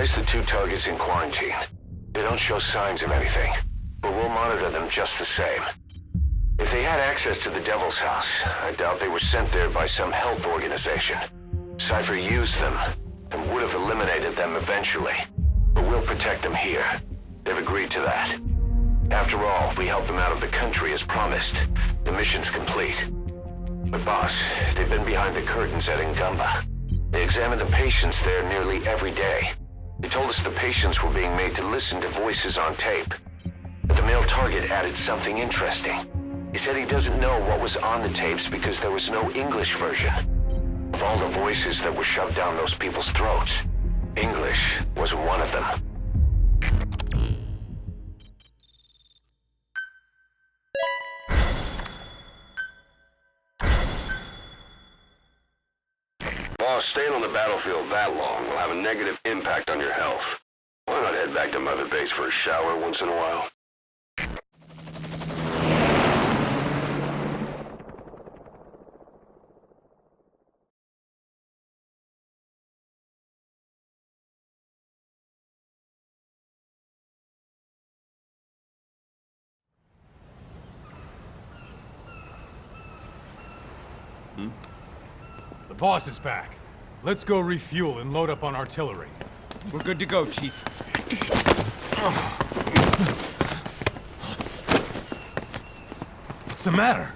placed the 2 targets in quarantine. They don't show signs of anything, but we'll monitor them just the same. If they had access to the Devil's House, I doubt they were sent there by some health organization. Cypher used them, and would have eliminated them eventually. But we'll protect them here. They've agreed to that. After all, we helped them out of the country as promised. The mission's complete. But boss, they've been behind the curtains at Ngumba. They examine the patients there nearly every day. They told us the patients were being made to listen to voices on tape. But the male target added something interesting. He said he doesn't know what was on the tapes because there was no English version. Of all the voices that were shoved down those people's throats, English was one of them. Boss, staying on the battlefield that long will have a negative impact on your health. Why not head back to Mother Base for a shower once in a while? The boss is back. Let's go refuel and load up on artillery. We're good to go, Chief. What's the matter?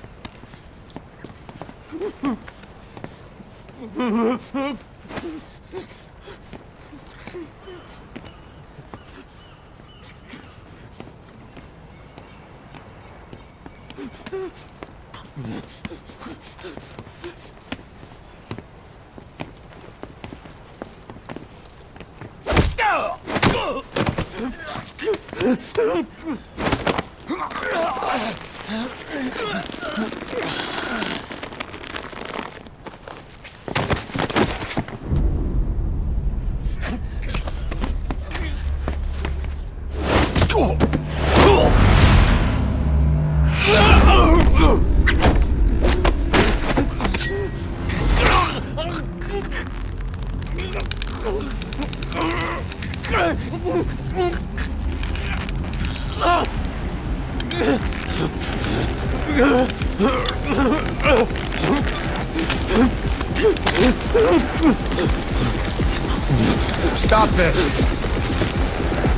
Stop this!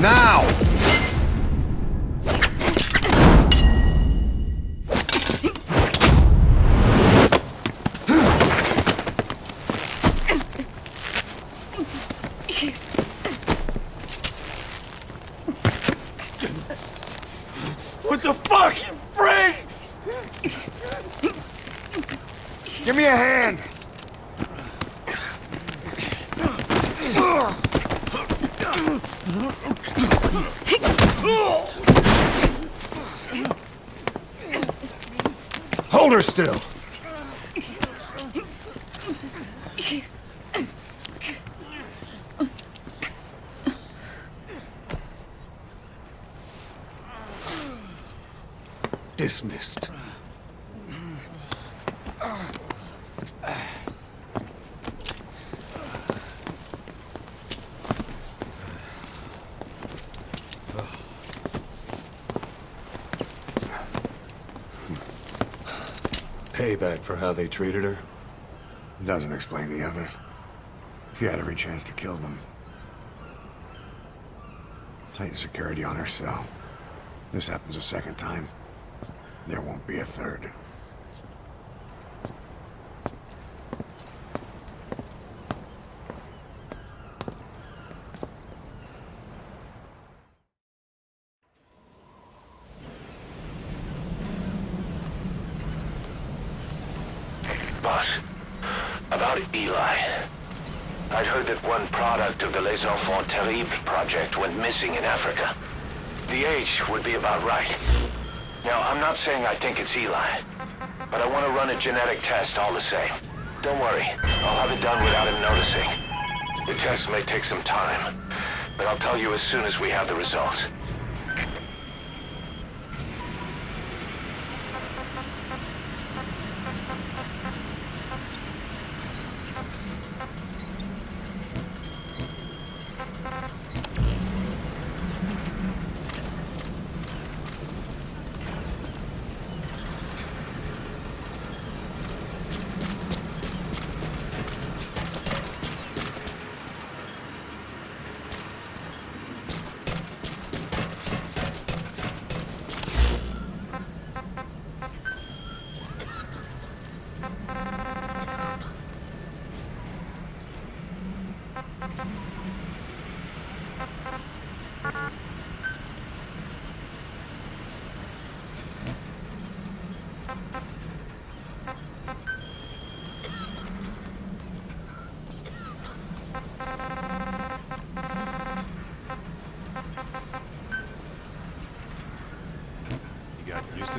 Now! What the fuck, you freak? Give me a hand! Hold her still. Dismissed. Payback for how they treated her? Doesn't explain the others. She had every chance to kill them. Tighten security on her cell. This happens a second time. There won't be a third. Boss, about Eli. I'd heard that one product of the Les Enfants Terribles project went missing in Africa. The age would be about right. Now, I'm not saying I think it's Eli, but I want to run a genetic test all the same. Don't worry, I'll have it done without him noticing. The test may take some time, but I'll tell you as soon as we have the results.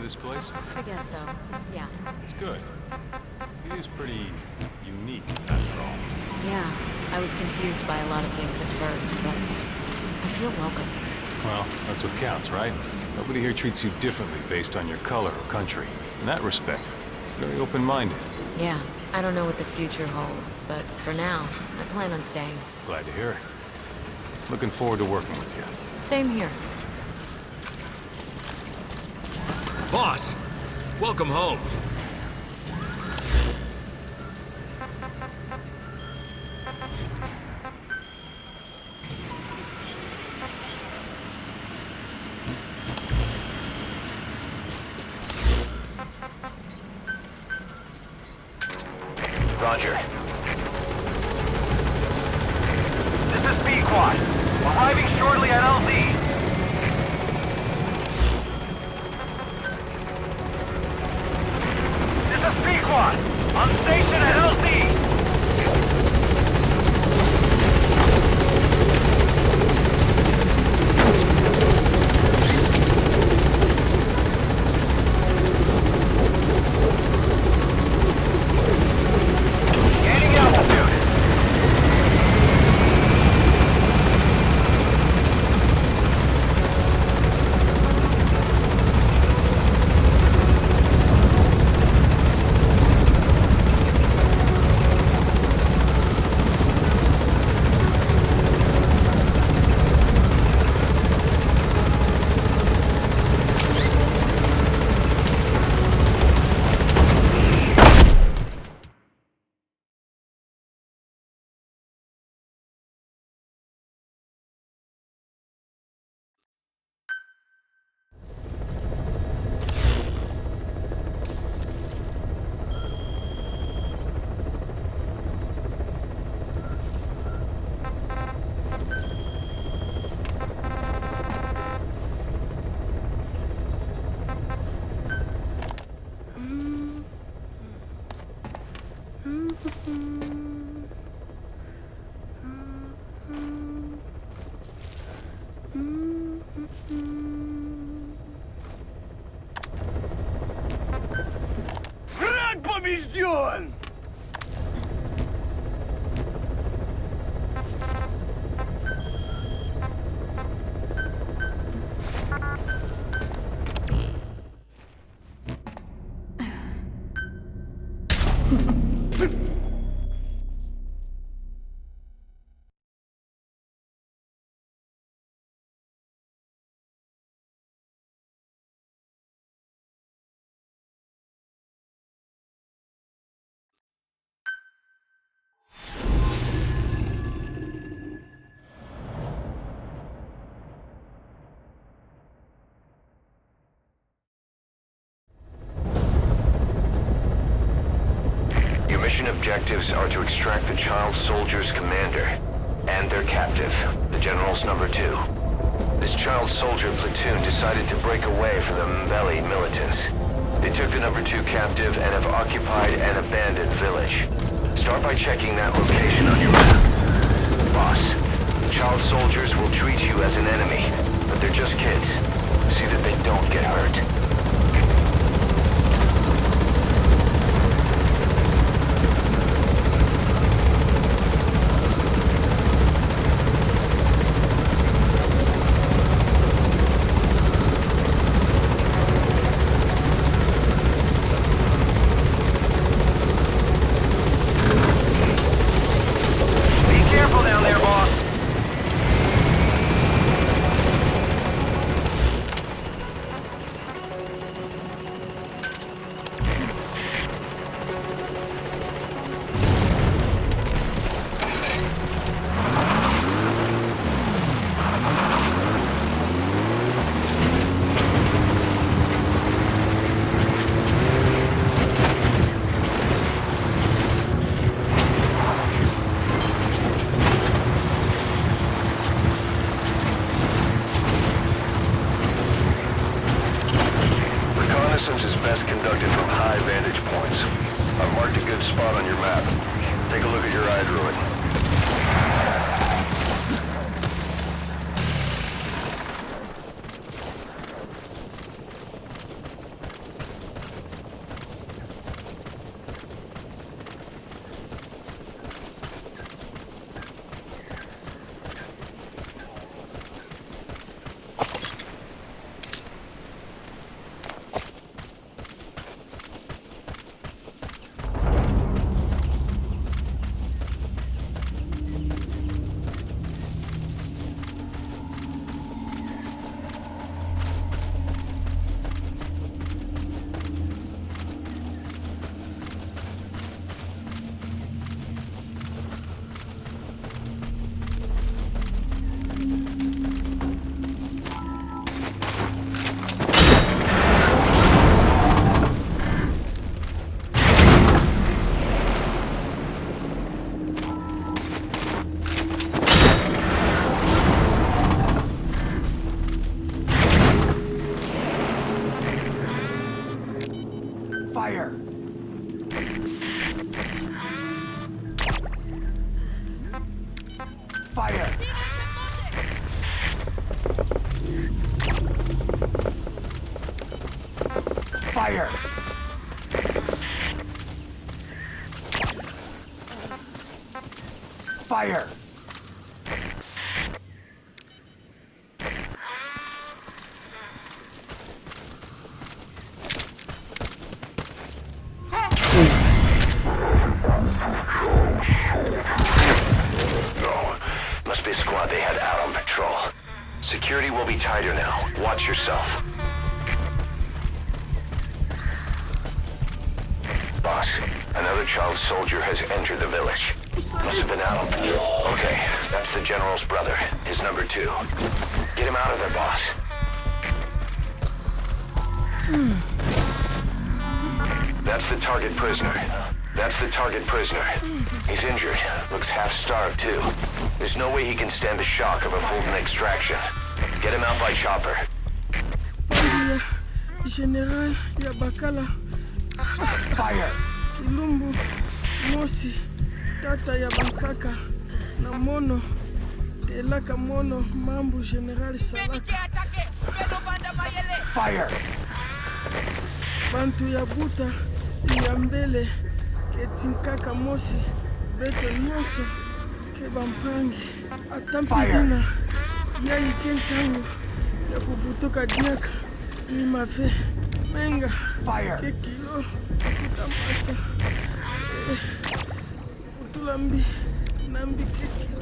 this place? I guess so. Yeah. It's good. It is pretty unique, after all. Yeah. I was confused by a lot of things at first, but I feel welcome. Well, that's what counts, right? Nobody here treats you differently based on your color or country. In that respect, it's very open-minded. Yeah. I don't know what the future holds, but for now, I plan on staying. Glad to hear it. Looking forward to working with you. Same here. Boss, welcome home. Roger. This is B-Quad. Arriving shortly at LZ. This is B-Quad. On station at LZ. Gaining altitude. Враг побежден! Your mission objectives are to extract the child soldier's commander and their captive, the General's number 2. This child soldier platoon decided to break away from the Mbeli militants. They took the number 2 captive and have occupied an abandoned village. Start by checking that location on your map. Boss, the child soldiers will treat you as an enemy, but they're just kids. See that they don't get hurt. Be careful down there, boss. Reconnaissance is best conducted from high vantage points. I've marked a good spot on your map. Take a look at your eye druid. Fire! Fire! Fire! Must be a squad they had out on patrol. Security will be tighter now. Watch yourself. Boss, another child soldier has entered the village. Must have been out on patrol. Okay, that's the general's brother, his number 2. Get him out of there, boss. That's the target prisoner. That's the target prisoner. He's injured. Looks half-starved, too. There's no way he can stand the shock of a Fulton extraction. Get him out by chopper. General Yabakala. Fire! Ilumbu. Mosi. Tata Yabankaka. Na mono. Telaka mono. Mambu General Salaka. Fire! Bantu Yabuta. Yambele. Ketinkaka Mosi. Beto Nyoso. Kebampangi. Atampidina. Yai kentangu. Ya kuvutuka diaka. Ni mafe. Menga. Fire! Kekilo. Kutamasa. Futulambi. Nambi kekilo.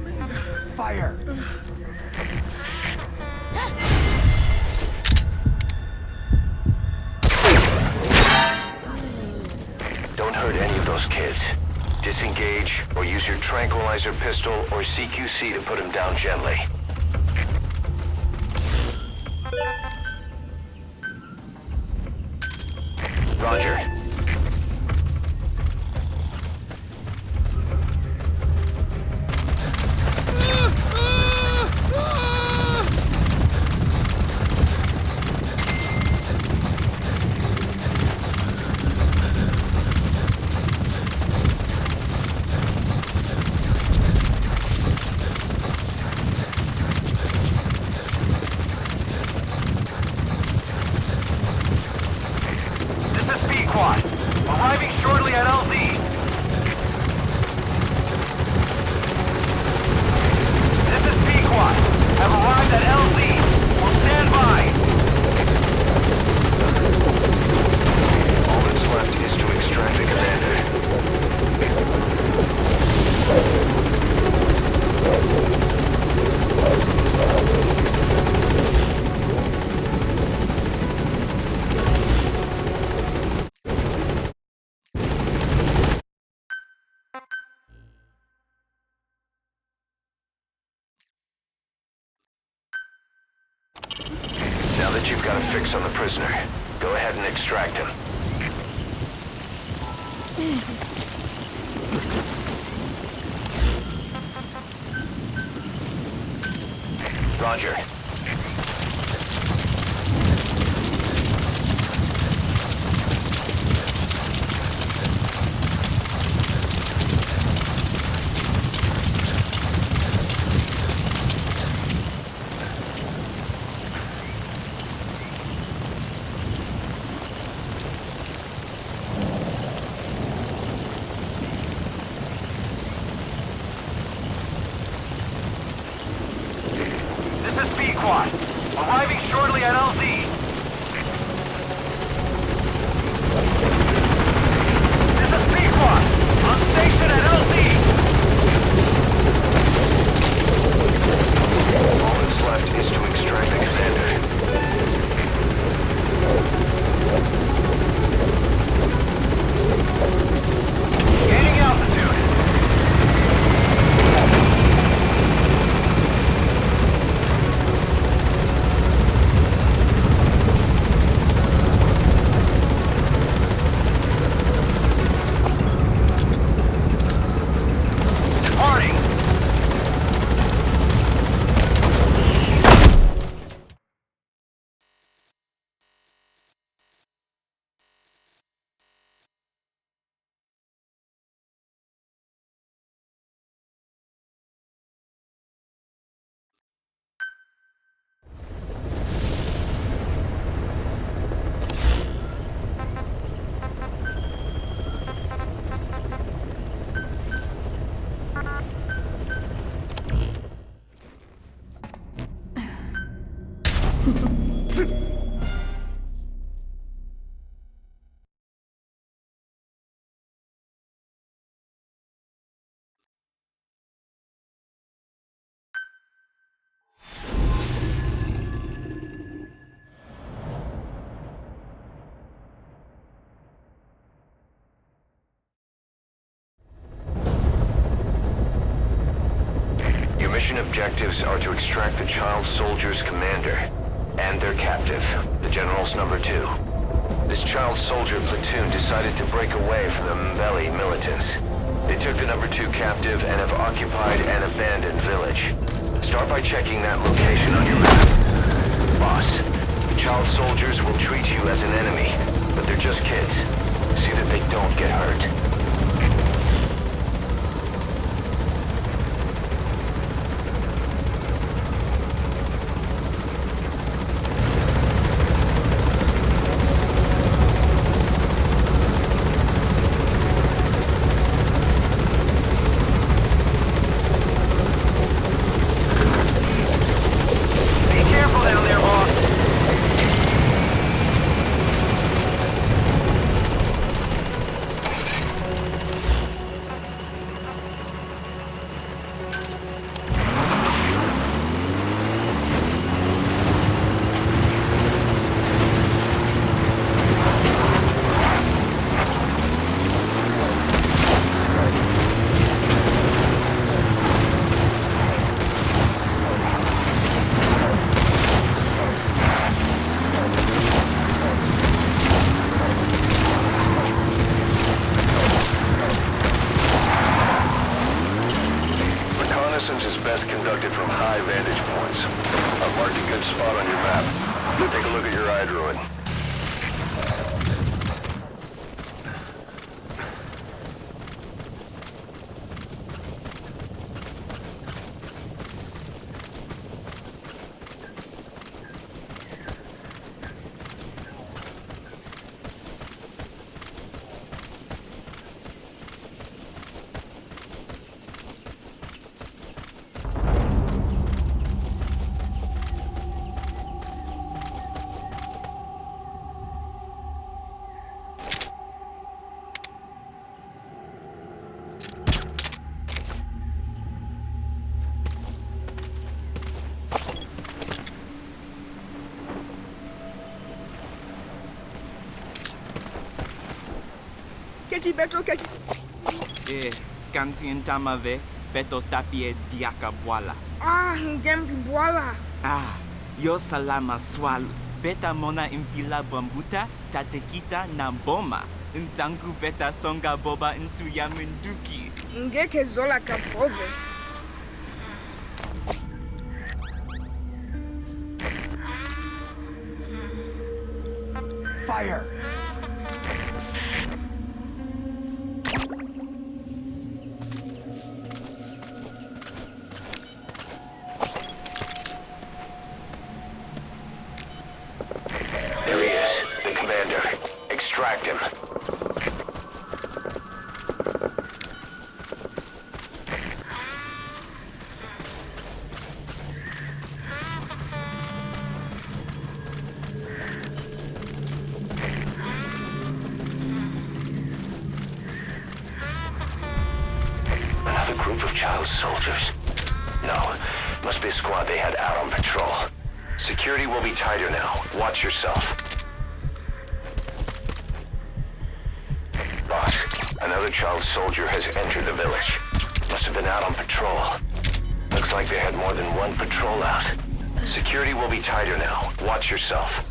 Menga. Fire! Don't hurt any of those kids. Disengage, or use your tranquilizer pistol or CQC to put him down gently. Roger. Arriving shortly at LZ. This is Pequot. Have arrived at LZ. Will stand by. All that's left is to extract the commander. Now that you've got a fix on the prisoner, go ahead and extract him. Roger. Pequot. Arriving shortly at LZ. This is Pequot. On station at LZ. All that's left is to extract the commander. Gaining altitude. objectives are to extract the child soldier's commander and their captive, the General's #2. This child soldier platoon decided to break away from the Mbeli militants. They took the #2 captive and have occupied an abandoned village. Start by checking that location on your map. Boss, the child soldiers will treat you as an enemy, but they're just kids. See that they don't get hurt. Reconnaissance is best conducted from high vantage points. I've marked a good spot on your map. Take a look at your eye druid. Keti beto keti. Kansi entamave beto tapie diaka boala. Ngembi boala. Yo salama swal. Beta mona impila bambuta tatekita na boma. Ntangu beta songa boba into yaminduki. Ngeke zola kapove. Fire! There he is, the commander. Extract him. Another group of child soldiers. No, must be a squad they had out on patrol. Security will be tighter now. Watch yourself. Boss, another child soldier has entered the village. Must have been out on patrol. Looks like they had more than one patrol out. Security will be tighter now. Watch yourself.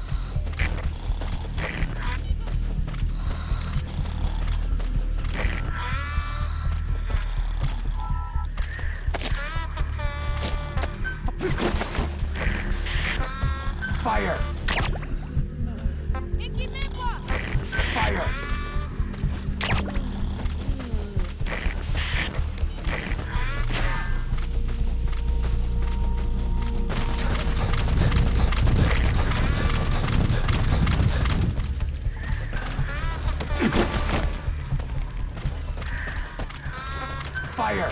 Fire! Fire! Fire!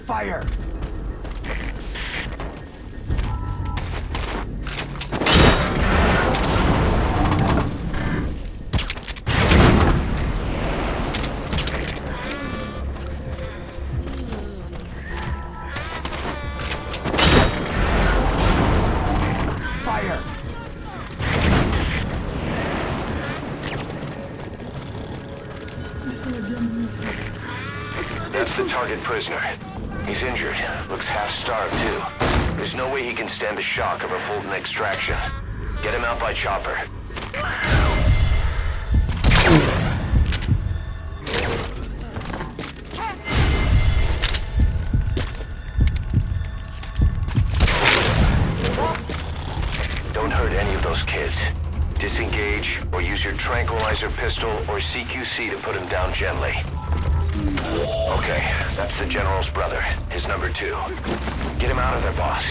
Fire! Fire! That's the target prisoner. He's injured. Looks half-starved, too. There's no way he can stand the shock of a Fulton extraction. Get him out by chopper. Don't hurt any of those kids. Disengage, or use your tranquilizer pistol or CQC to put him down gently. Okay, that's the General's brother, his number 2. Get him out of there, boss.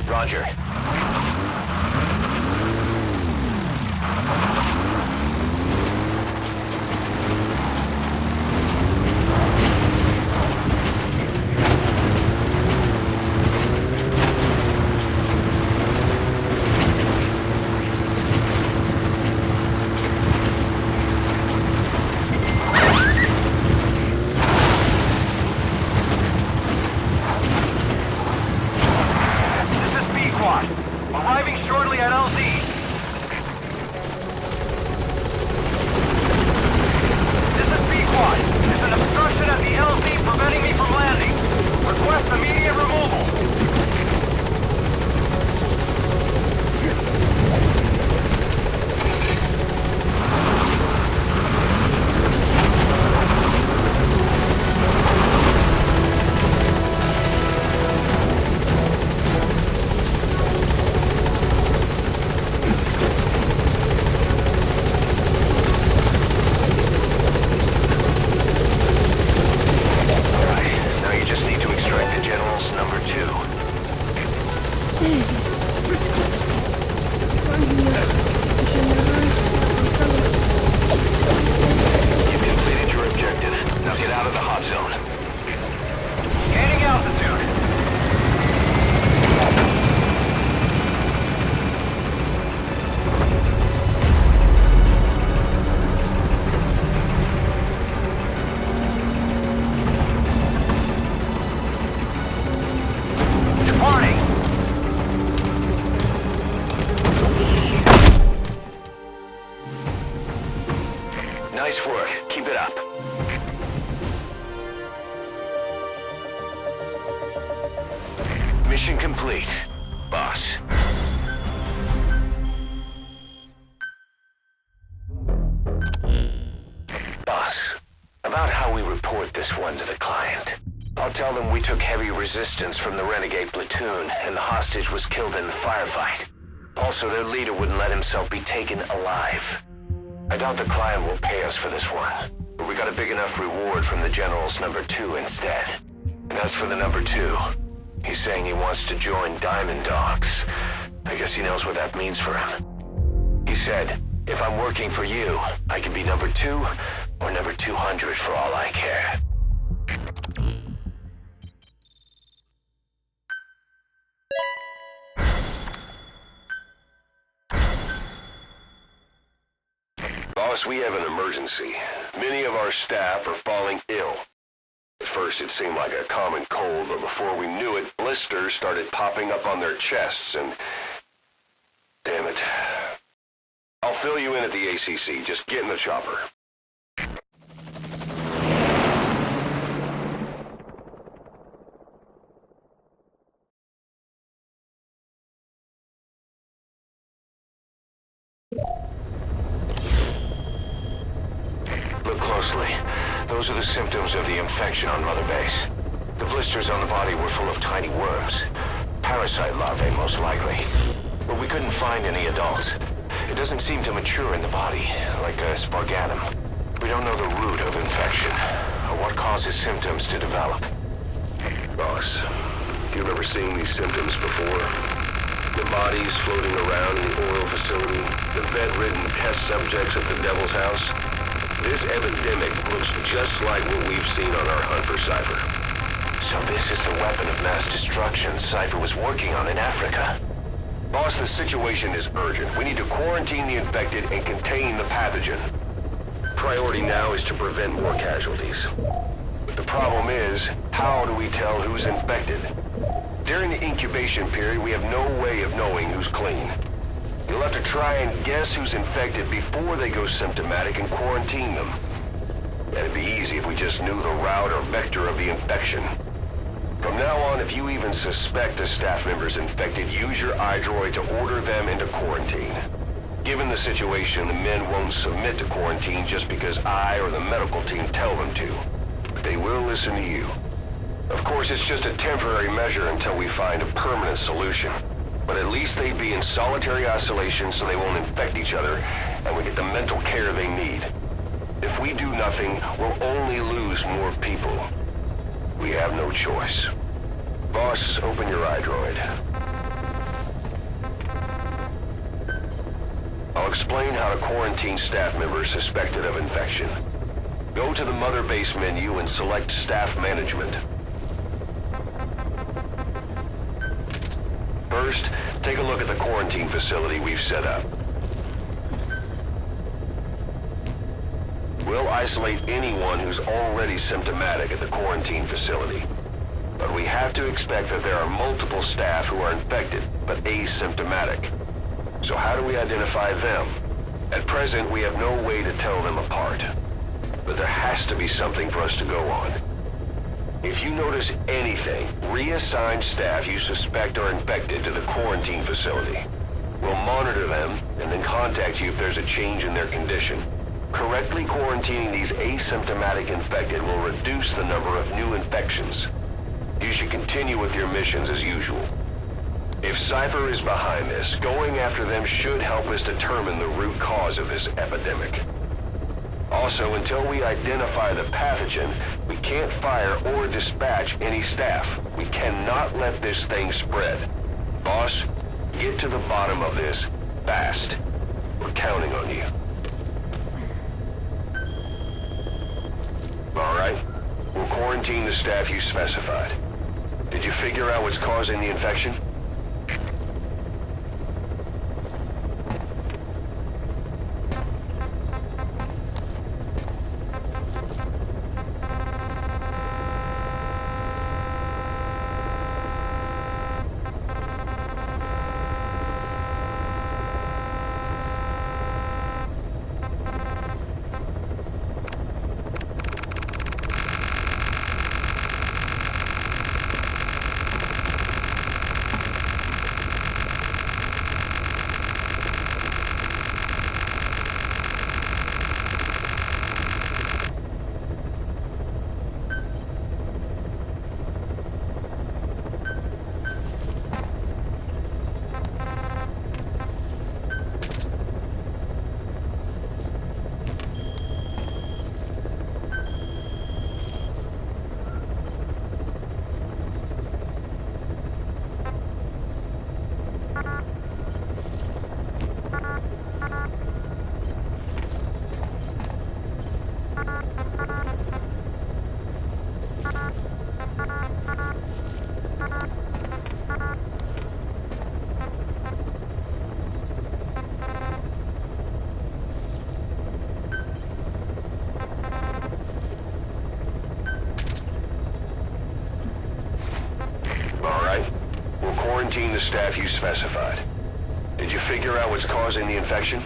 Roger. Arriving shortly at LZ. This is B-Quad. There's an obstruction at the LZ preventing me from landing. Request immediate removal. Nice work. Keep it up. Mission complete, boss. Boss, about how we report this one to the client. I'll tell them we took heavy resistance from the renegade platoon and the hostage was killed in the firefight. Also, their leader wouldn't let himself be taken alive. I doubt the client will pay us for this one, but we got a big enough reward from the General's number 2 instead. And as for the number 2, he's saying he wants to join Diamond Dogs. I guess he knows what that means for him. He said, if I'm working for you, I can be number 2 or number 200 for all I care. Boss, we have an emergency. Many of our staff are falling ill. At first it seemed like a common cold, but before we knew it, blisters started popping up on their chests and... Damn it. I'll fill you in at the ACC. Just get in the chopper. Look closely. Those are the symptoms of the infection on Mother Base. The blisters on the body were full of tiny worms. Parasite larvae, most likely. But we couldn't find any adults. It doesn't seem to mature in the body, like a spargatum. We don't know the root of infection, or what causes symptoms to develop. Boss, you've ever seen these symptoms before? The bodies floating around in the oil facility, the bedridden test subjects at the Devil's House. This epidemic looks just like what we've seen on our hunt for Cypher. So this is the weapon of mass destruction Cypher was working on in Africa. Boss, the situation is urgent. We need to quarantine the infected and contain the pathogen. priority now is to prevent more casualties. But the problem is, how do we tell who's infected? During the incubation period, we have no way of knowing who's clean. You'll have to try and guess who's infected before they go symptomatic and quarantine them. It'd be easy if we just knew the route or vector of the infection. From now on, if you even suspect a staff member's infected, use your iDroid to order them into quarantine. Given the situation, the men won't submit to quarantine just because I or the medical team tell them to. But they will listen to you. Of course, it's just a temporary measure until we find a permanent solution. But at least they'd be in solitary isolation so they won't infect each other, and we get the mental care they need. If we do nothing, we'll only lose more people. We have no choice. Boss, open your iDroid. I'll explain how to quarantine staff members suspected of infection. Go to the Mother Base menu and select Staff Management. First, take a look at the quarantine facility we've set up. We'll isolate anyone who's already symptomatic at the quarantine facility. But we have to expect that there are multiple staff who are infected, but asymptomatic. So how do we identify them? At present, we have no way to tell them apart. But there has to be something for us to go on. If you notice anything, reassign staff you suspect are infected to the quarantine facility. We'll monitor them and then contact you if there's a change in their condition. Correctly quarantining these asymptomatic infected will reduce the number of new infections. You should continue with your missions as usual. If Cypher is behind this, going after them should help us determine the root cause of this epidemic. Also, until we identify the pathogen, we can't fire or dispatch any staff. We cannot let this thing spread. Boss, get to the bottom of this fast. We're counting on you. All right. We'll quarantine the staff you specified. Did you figure out what's causing the infection? Quarantine the staff you specified. Did you figure out what's causing the infection?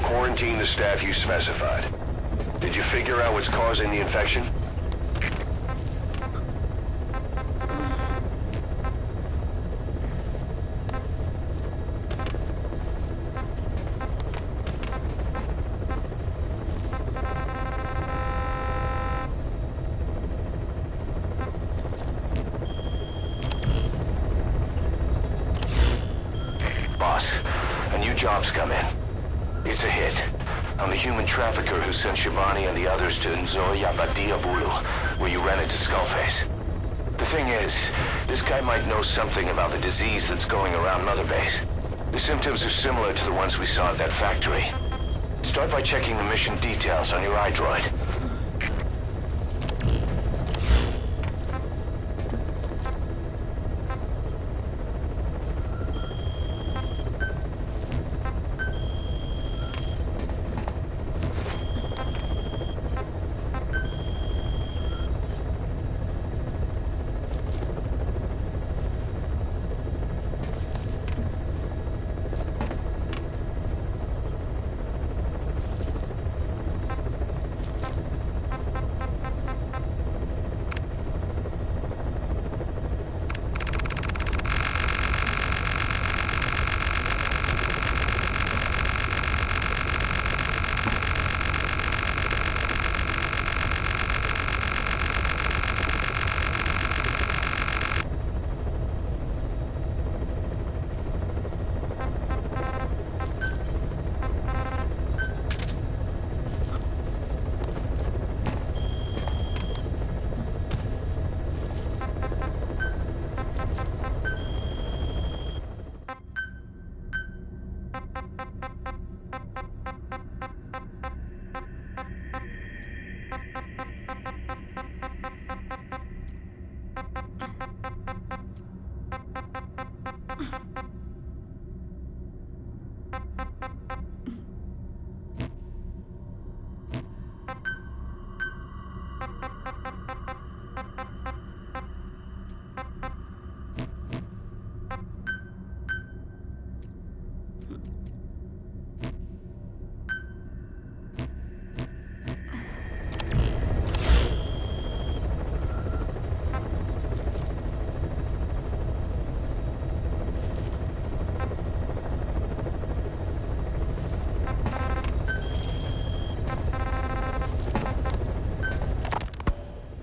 Quarantine the staff you specified. Did you figure out what's causing the infection? Boss, a new job's come in. It's a hit. I'm the human trafficker who sent Shivani and the others to Nzoya Badia Bulu, where you ran into Skullface. thing is, this guy might know something about the disease that's going around Mother Base. The symptoms are similar to the ones we saw at that factory. Start by checking the mission details on your iDroid.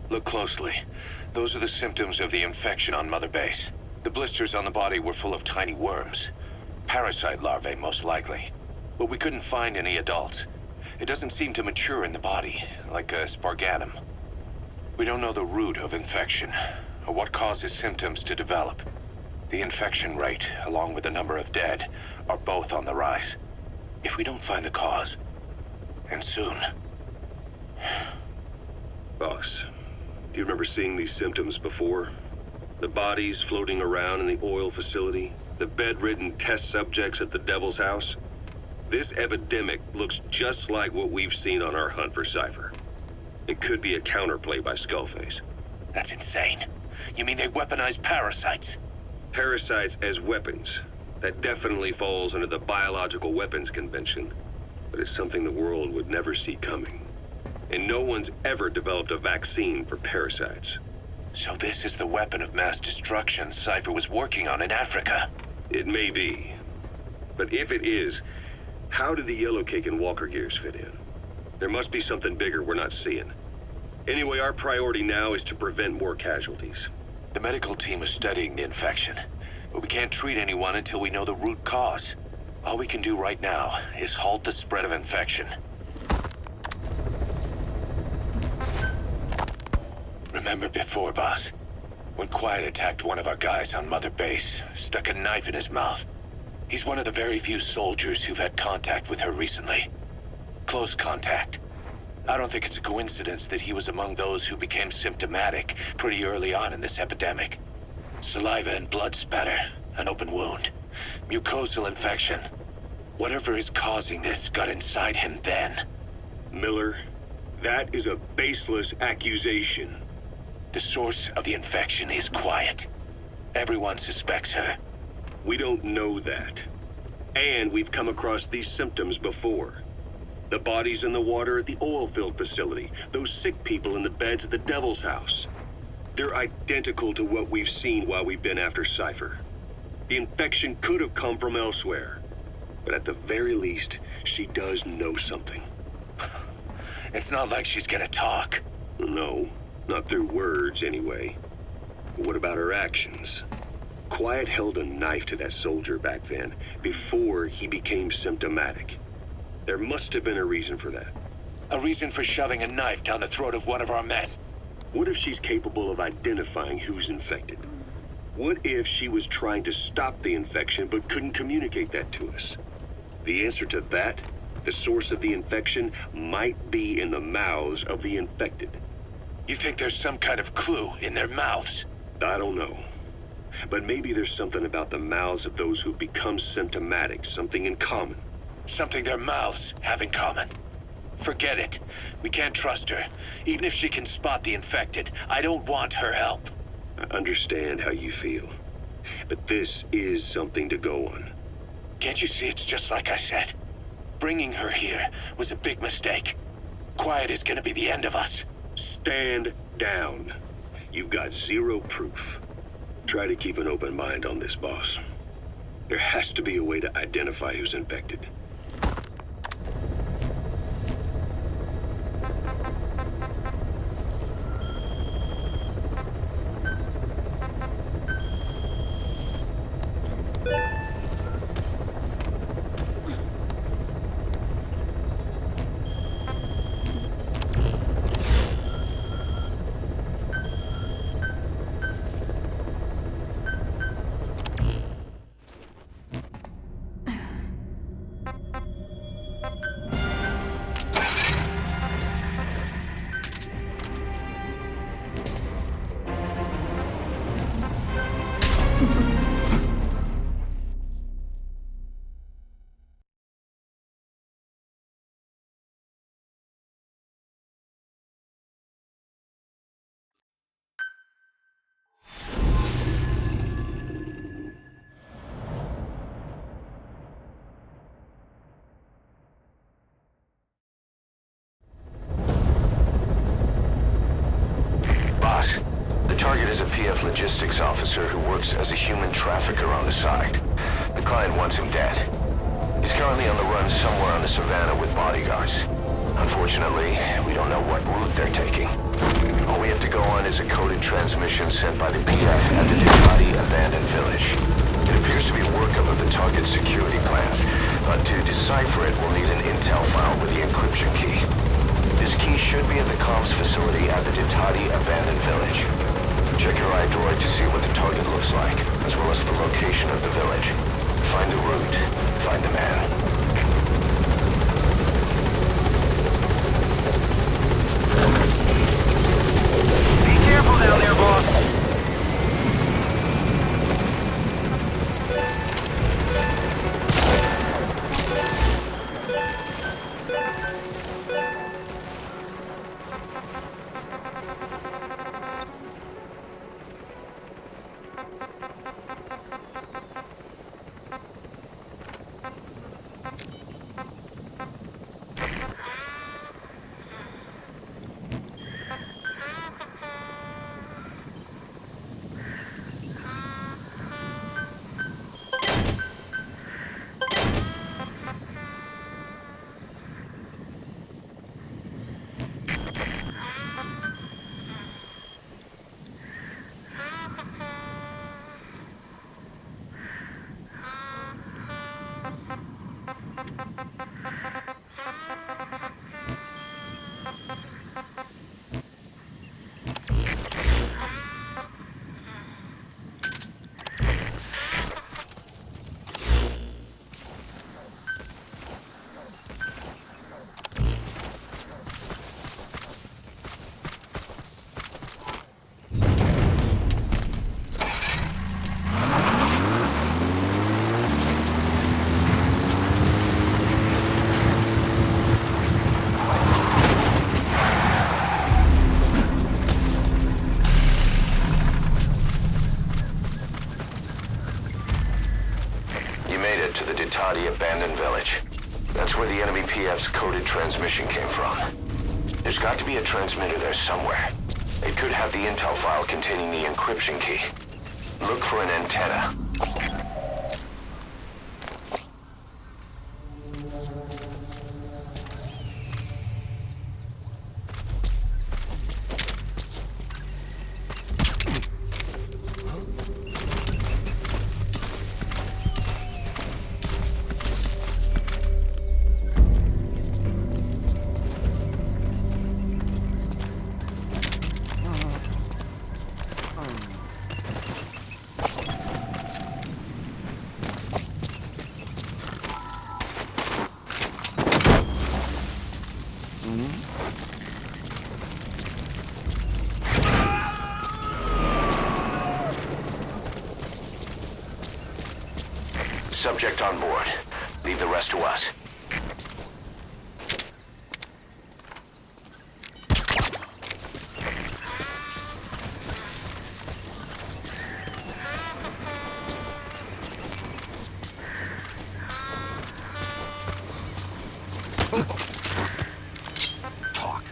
Look closely. Those are the symptoms of the infection on Mother Base. The blisters on the body were full of tiny worms. Parasite larvae, most likely. But we couldn't find any adults. It doesn't seem to mature in the body, like a spargatum. We don't know the root of infection, or what causes symptoms to develop. The infection rate, along with the number of dead, are both on the rise. If we don't find the cause, and soon... Boss, do you remember seeing these symptoms before? The bodies floating around in the oil facility, the bedridden test subjects at the Devil's House? This epidemic looks just like what we've seen on our hunt for Cypher. It could be a counterplay by Skullface. That's insane. You mean they weaponize parasites? Parasites as weapons. That definitely falls under the Biological Weapons Convention. But it's something the world would never see coming. And no one's ever developed a vaccine for parasites. So this is the weapon of mass destruction Cypher was working on in Africa? It may be. But if it is, how did the Yellow Cake and Walker Gears fit in? There must be something bigger we're not seeing. Anyway, our priority now is to prevent more casualties. The medical team is studying the infection, but we can't treat anyone until we know the root cause. All we can do right now is halt the spread of infection. Remember before, boss? When Quiet attacked one of our guys on Mother Base, stuck a knife in his mouth. He's one of the very few soldiers who've had contact with her recently. Close contact. I don't think it's a coincidence that he was among those who became symptomatic pretty early on in this epidemic. Saliva and blood spatter, an open wound, mucosal infection. Whatever is causing this got inside him then. Miller, that is a baseless accusation. The source of the infection is Quiet. Everyone suspects her. We don't know that. And we've come across these symptoms before. The bodies in the water at the oil field facility, those sick people in the beds at the Devil's House. They're identical to what we've seen while we've been after Cypher. The infection could have come from elsewhere. But at the very least, she does know something. It's not like she's gonna talk. No, not through words anyway. But what about her actions? Quiet held a knife to that soldier back then, before he became symptomatic. There must have been a reason for that. A reason for shoving a knife down the throat of one of our men. What if she's capable of identifying who's infected? What if she was trying to stop the infection but couldn't communicate that to us? The answer to that, the source of the infection, might be in the mouths of the infected. You think there's some kind of clue in their mouths? I don't know. But maybe there's something about the mouths of those who've become symptomatic, something in common. Something their mouths have in common. Forget it. We can't trust her. Even if she can spot the infected, I don't want her help. I understand how you feel. But this is something to go on. Can't you see it's just like I said? Bringing her here was a big mistake. Quiet is gonna be the end of us. Stand down. You've got zero proof. Try to keep an open mind on this, boss. There has to be a way to identify who's infected. The target is a PF logistics officer who works as a human trafficker on the side. The client wants him dead. He's currently on the run somewhere on the savannah with bodyguards. Unfortunately, we don't know what route they're taking. All we have to go on is a coded transmission sent by the PF at the Ducati abandoned village. It appears to be a workup of the target's security plans, but to decipher it, we'll need an intel file with the encryption key. This key should be at the comms facility at the Ducati abandoned village. Check your iDroid to see what the target looks like, as well as the location of the village. Find the route, find the man. Be careful down there, boss. To the Ducati abandoned village. That's where the enemy PF's coded transmission came from. There's got to be a transmitter there somewhere. It could have the intel file containing the encryption key. Look for an antenna. Subject on board. Leave the rest to us. Talk.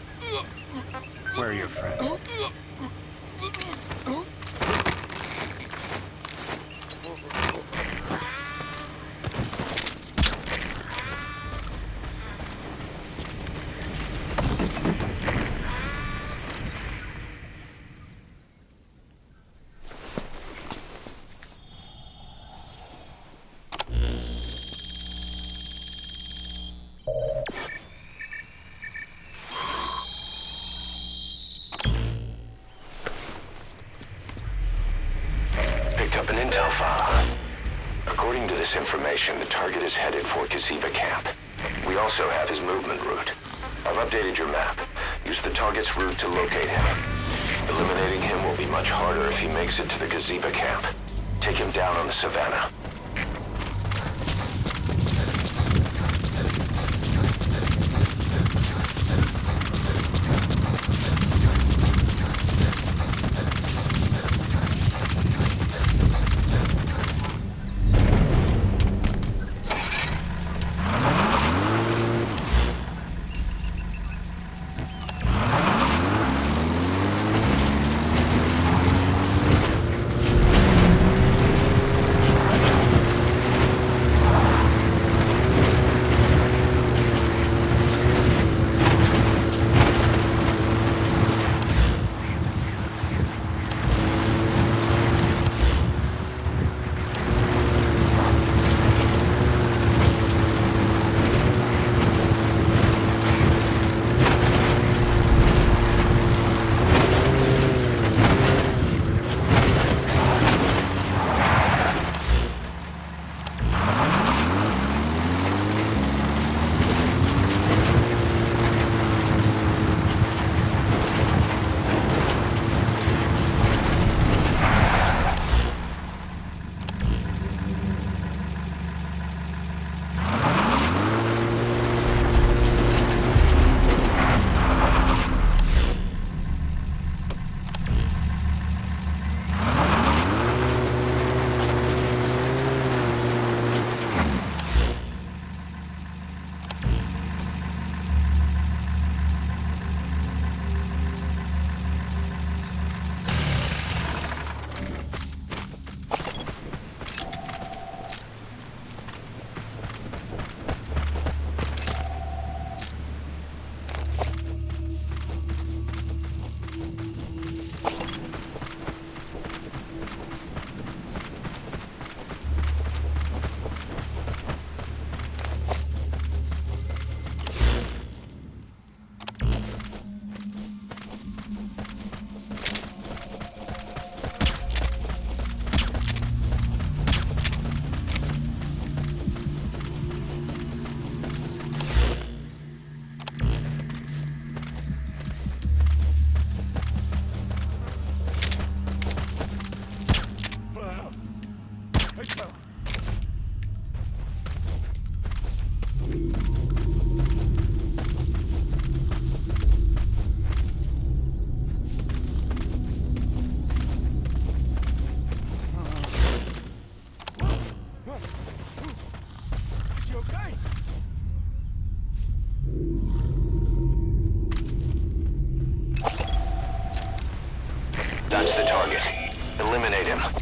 Where are your friends? Picked up an intel file. According to this information, the target is headed for Gaziba camp. We also have his movement route. I've updated your map. Use the target's route to locate him. Eliminating him will be much harder if he makes it to the Gaziba camp. Take him down on the savannah.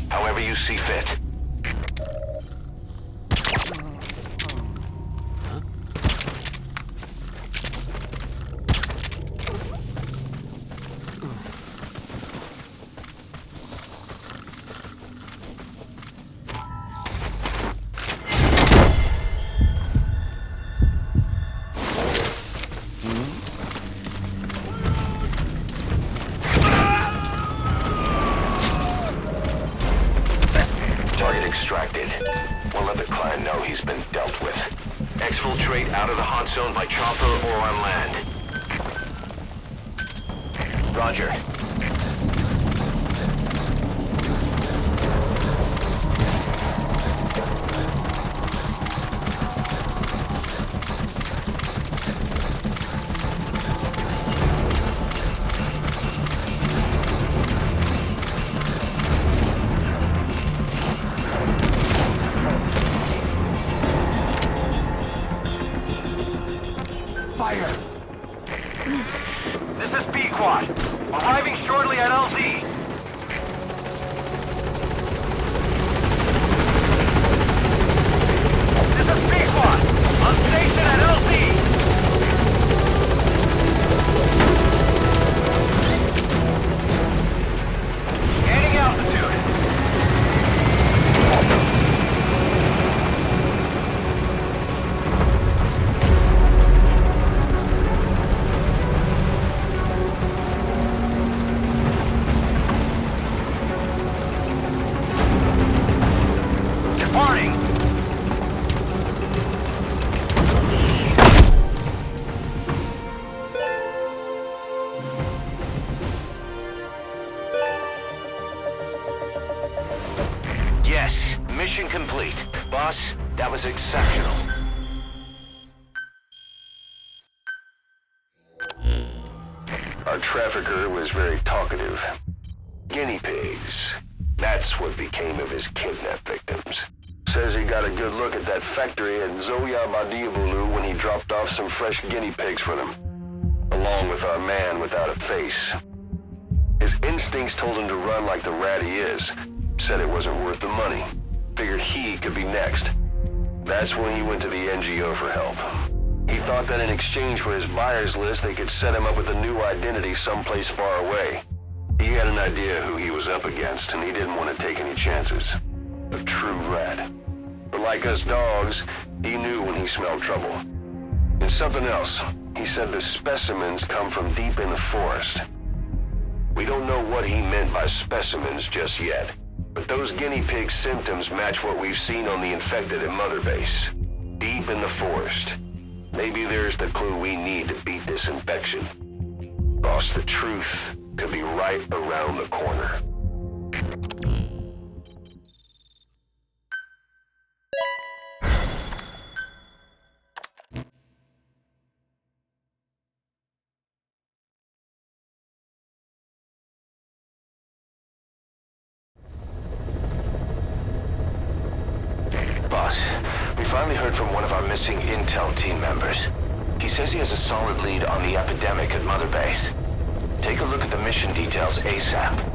However you see fit. Extracted. We'll let the clan know he's been dealt with. Exfiltrate out of the hot zone by chopper or on land. Roger. Yes, mission complete. Boss, that was exceptional. Our trafficker was very talkative. Guinea pigs. That's what became of his kidnapped victims. Says he got a good look at that factory at Zoya Badiabulu when he dropped off some fresh guinea pigs for them, along with our man without a face. His instincts told him to run like the rat he is. Said it wasn't worth the money. Figured he could be next. That's when he went to the NGO for help. He thought that in exchange for his buyer's list, they could set him up with a new identity someplace far away. He had an idea who he was up against, and he didn't want to take any chances. A true rat. But like us dogs, he knew when he smelled trouble. And something else. He said the specimens come from deep in the forest. We don't know what he meant by specimens just yet, but those guinea pig symptoms match what we've seen on the infected at Mother Base. Deep in the forest. Maybe there's the clue we need to beat this infection. Boss, the truth could be right around the corner. Boss, we finally heard from one of our missing intel team members. He says he has a solid lead on the epidemic at Mother Base. Take a look at the mission details ASAP.